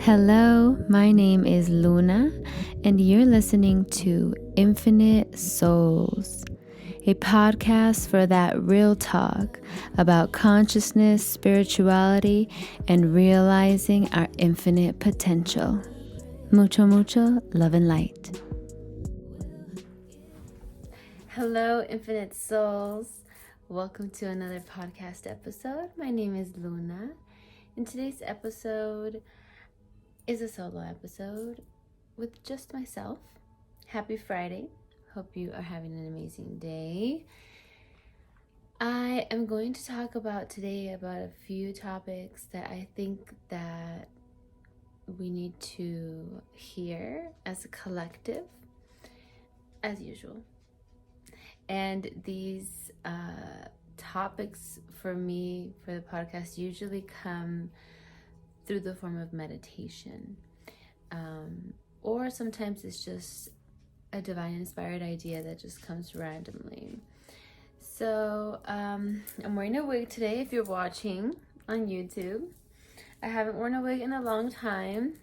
Hello, my name is Luna, and you're listening to Infinite Souls, a podcast for that real talk about consciousness, spirituality, and realizing our infinite potential. Mucho love and light. Hello, Infinite Souls. Welcome to another podcast episode. My name is Luna. In today's episode is a solo episode with just myself. Happy Friday. Hope you are having an amazing day. I am going to talk about today about a few topics that I think that we need to hear as a collective, as usual. And these topics for me, for the podcast, usually come through the form of meditation. Or sometimes it's just a divine inspired idea that just comes randomly. So I'm wearing a wig today if you're watching on YouTube. I haven't worn a wig in a long time.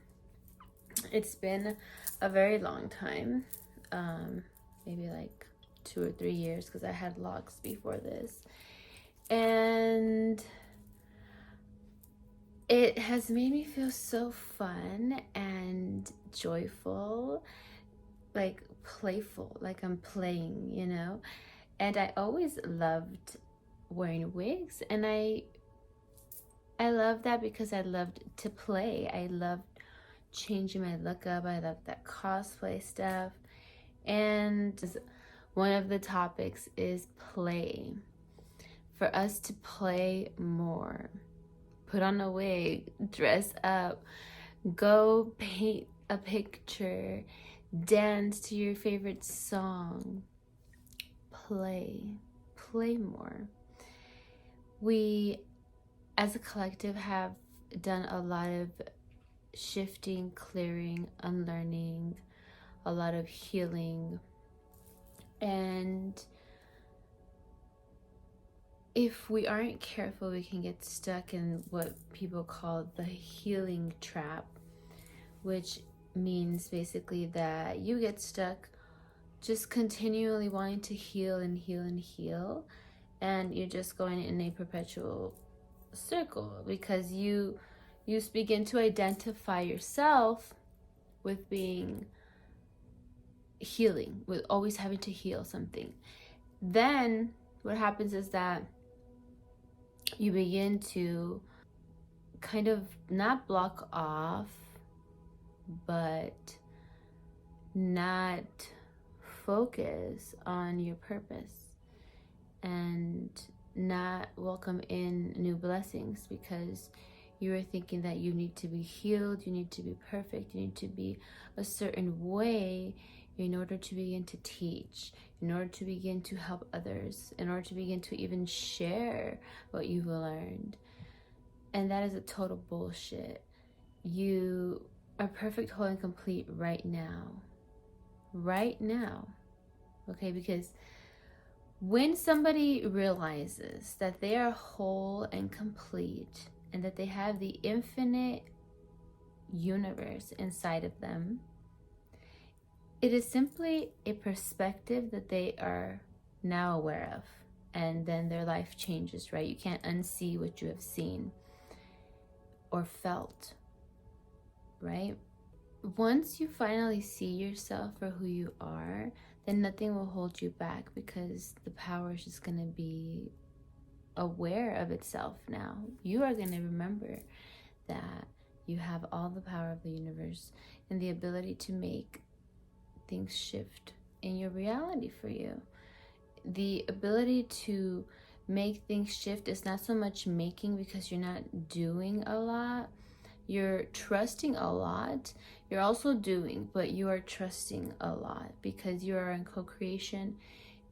It's been a very long time. Maybe like 2 or 3 years, because I had locks before this. And it has made me feel so fun and joyful, like playful, like I'm playing, you know? And I always loved wearing wigs, and I love that because I loved to play. I loved changing my look up. I loved that cosplay stuff. And one of the topics is play. For us to play more. Put on a wig, dress up, go paint a picture, dance to your favorite song, play more. We, as a collective, have done a lot of shifting, clearing, unlearning, a lot of healing, and if we aren't careful, we can get stuck in what people call the healing trap, which means basically that you get stuck just continually wanting to heal and heal and heal, and you're just going in a perpetual circle because you begin to identify yourself with being healing, with always having to heal something. Then what happens is that you begin to kind of not block off, but not focus on your purpose and not welcome in new blessings because you are thinking that you need to be healed, you need to be perfect, you need to be a certain way in order to begin to teach, in order to begin to help others, in order to begin to even share what you've learned. And that is a total bullshit. You are perfect, whole, and complete right now. Right now. Okay, because when somebody realizes that they are whole and complete and that they have the infinite universe inside of them, it is simply a perspective that they are now aware of, and then their life changes, right? You can't unsee what you have seen or felt, right? Once you finally see yourself for who you are, then nothing will hold you back because the power is just going to be aware of itself now. You are going to remember that you have all the power of the universe and the ability to make things shift in your reality for you. The ability to make things shift is not so much making because you're not doing a lot. You're trusting a lot. You're also doing, but you are trusting a lot because you are in co-creation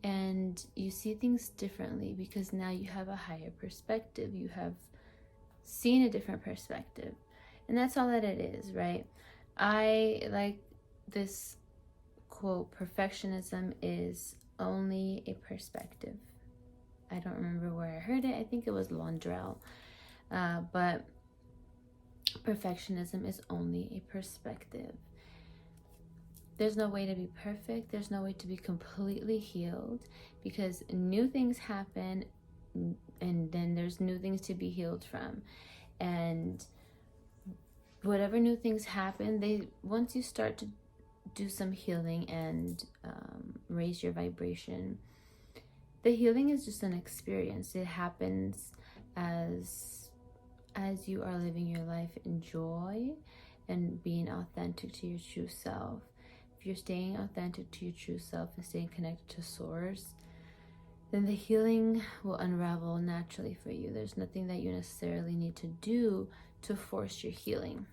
and you see things differently because now you have a higher perspective. You have seen a different perspective. And that's all that it is, right? I like this quote, perfectionism is only a perspective. I don't remember where I heard it. I think it was Londrell. But Perfectionism is only a perspective. There's no way to be perfect. There's no way to be completely healed, because new things happen and then there's new things to be healed from. And whatever new things happen, once you start to do some healing and raise your vibration, the healing is just an experience. It happens as you are living your life in joy and being authentic to your true self. If you're staying authentic to your true self and staying connected to source, then the healing will unravel naturally for you. There's nothing that you necessarily need to do to force your healing.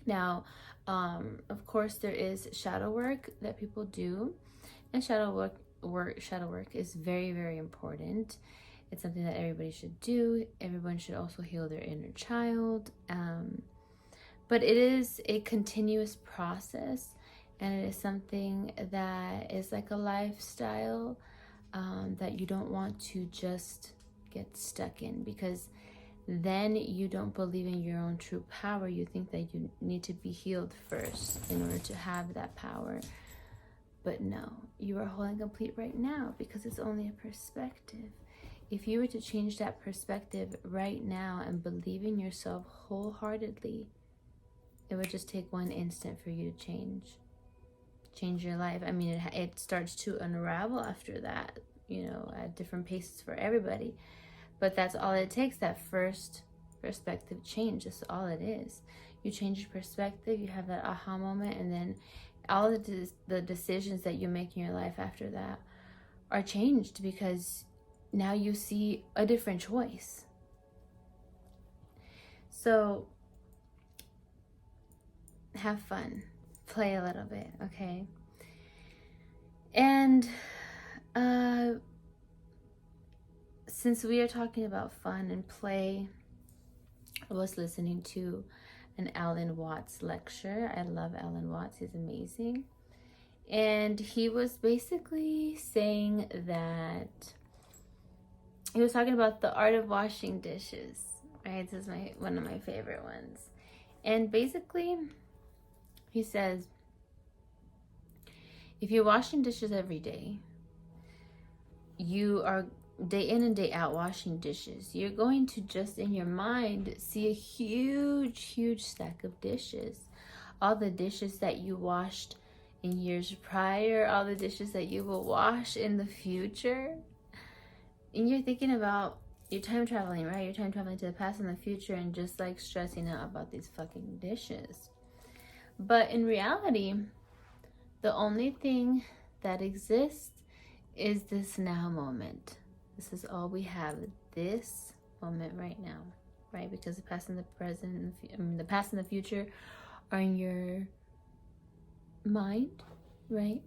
Now, of course, there is shadow work that people do, and shadow work is very, very important. It's something that everybody should do. Everyone should also heal their inner child. But it is a continuous process, and it is something that is like a lifestyle that you don't want to just get stuck in, because then you don't believe in your own true power. You think that you need to be healed first in order to have that power. But no, you are whole and complete right now, because it's only a perspective. If you were to change that perspective right now and believe in yourself wholeheartedly, it would just take one instant for you to change your life. I mean, it starts to unravel after that, at different paces for everybody. But that's all it takes, that first perspective change. That's all it is. You change your perspective, you have that aha moment, and then all of the decisions that you make in your life after that are changed, because now you see a different choice. So have fun, play a little bit, okay? And since we are talking about fun and play, I was listening to an Alan Watts lecture. I love Alan Watts, he's amazing. And he was basically saying that he was talking about the art of washing dishes, right? This is one of my favorite ones. And basically, he says, if you're washing dishes every day, you are day in and day out washing dishes, you're going to just in your mind see a huge stack of dishes. All the dishes that you washed in years prior, all the dishes that you will wash in the future. And you're thinking about your time traveling, right? You're time traveling to the past and the future, and just like stressing out about these fucking dishes. But in reality, the only thing that exists is this now moment. This is all we have, this moment right now, right? Because the past and the present, the past and the future are in your mind, right?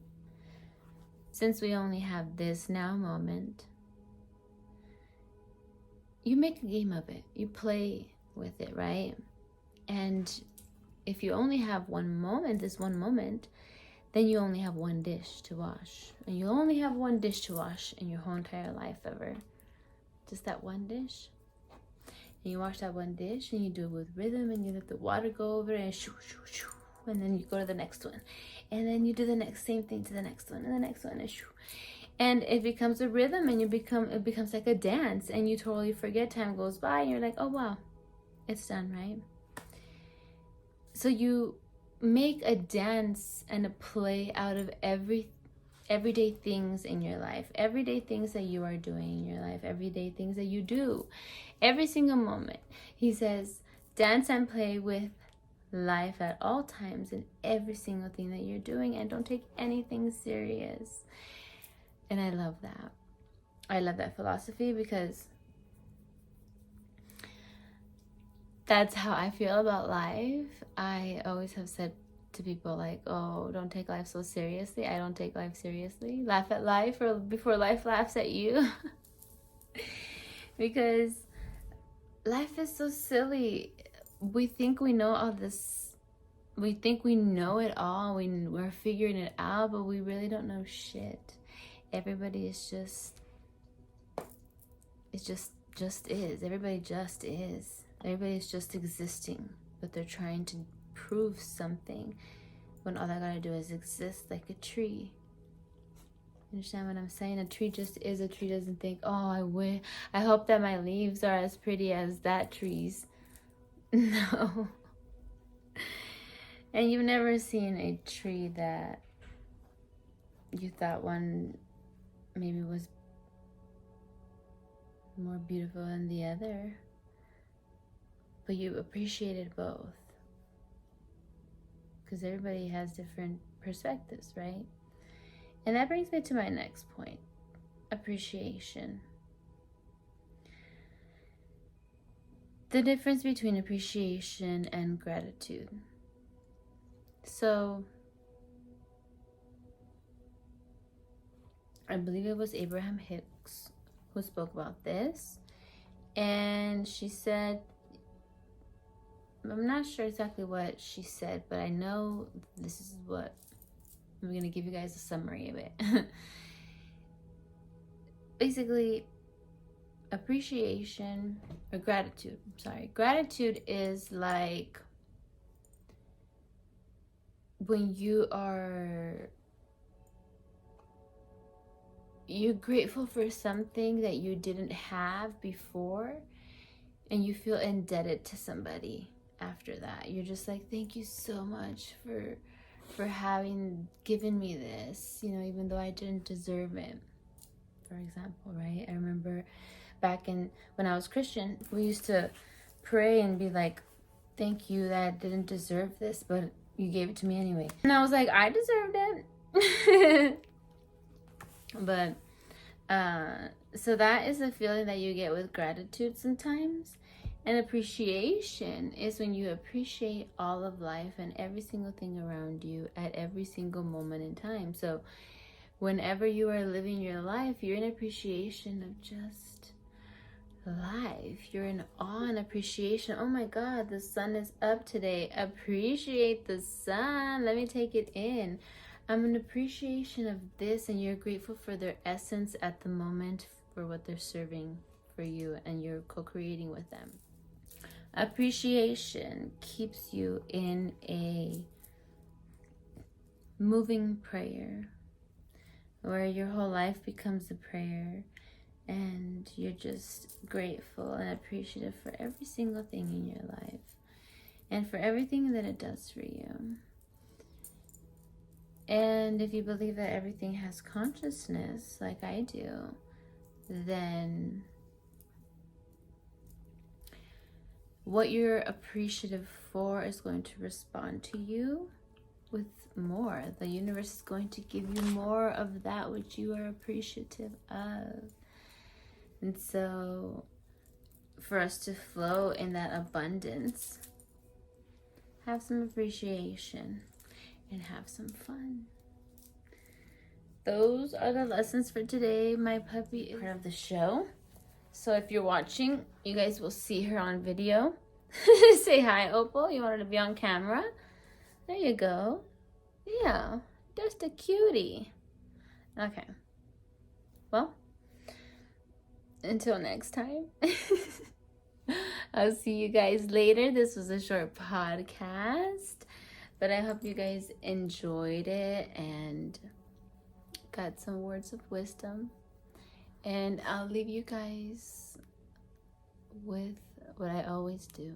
Since we only have this now moment, you make a game of it. You play with it, right? And if you only have one moment, this one moment, then you only have one dish to wash. And you only have one dish to wash in your whole entire life ever. Just that one dish. And you wash that one dish, and you do it with rhythm, and you let the water go over it, and shoo, shoo, shoo. And then you go to the next one. And then you do the same thing to the next one, and the next one, and shoo. And it becomes a rhythm, and it becomes like a dance, and you totally forget. Time goes by, and you're like, oh wow, it's done, right? So you make a dance and a play out of everyday things in your life, everyday things that you are doing in your life, everyday things that you do, every single moment. He says, dance and play with life at all times in every single thing that you're doing, and don't take anything serious. And I love that. I love that philosophy, because that's how I feel about life. I always have said to people like, oh, don't take life so seriously. I don't take life seriously. Laugh at life or before life laughs at you. Because life is so silly. We think we know all this. We think we know it all. We're figuring it out, but we really don't know shit. Everybody is just is. Everybody just is. Everybody's just existing, but they're trying to prove something when all I gotta do is exist, like a tree. Understand what I'm saying? A tree just is. A tree doesn't think, oh, I hope that my leaves are as pretty as that tree's. No. And you've never seen a tree that you thought one maybe was more beautiful than the other, but you appreciated both, because everybody has different perspectives, right? And that brings me to my next point: appreciation. The difference between appreciation and gratitude. So I believe it was Abraham Hicks who spoke about this, and she said, I'm not sure exactly what she said, but I know this is what I'm going to give you guys a summary of it. Basically, appreciation or gratitude, gratitude is like when you're grateful for something that you didn't have before, and you feel indebted to somebody after that. You're just like, thank you so much for having given me this, even though I didn't deserve it, for example, right? I remember back when I was Christian, we used to pray and be like, thank you that I didn't deserve this, but you gave it to me anyway. And I was like, I deserved it. But so that is the feeling that you get with gratitude sometimes. And appreciation is when you appreciate all of life and every single thing around you at every single moment in time. So whenever you are living your life, you're in appreciation of just life. You're in awe and appreciation. Oh my God, the sun is up today. Appreciate the sun. Let me take it in. I'm in appreciation of this, and you're grateful for their essence at the moment, for what they're serving for you, and you're co-creating with them. Appreciation keeps you in a moving prayer, where your whole life becomes a prayer, and you're just grateful and appreciative for every single thing in your life, and for everything that it does for you. And if you believe that everything has consciousness, like I do, then what you're appreciative for is going to respond to you with more. The universe is going to give you more of that which you are appreciative of. And so for us to flow in that abundance, have some appreciation and have some fun. Those are the lessons for today. My puppy is part of the show, so if you're watching, you guys will see her on video. Say hi, Opal. You want her to be on camera? There you go. Yeah, just a cutie. Okay, well, until next time. I'll see you guys later. This was a short podcast, but I hope you guys enjoyed it and got some words of wisdom. And I'll leave you guys with what I always do.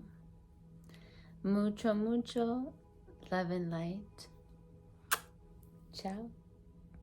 Mucho, mucho love and light. Ciao.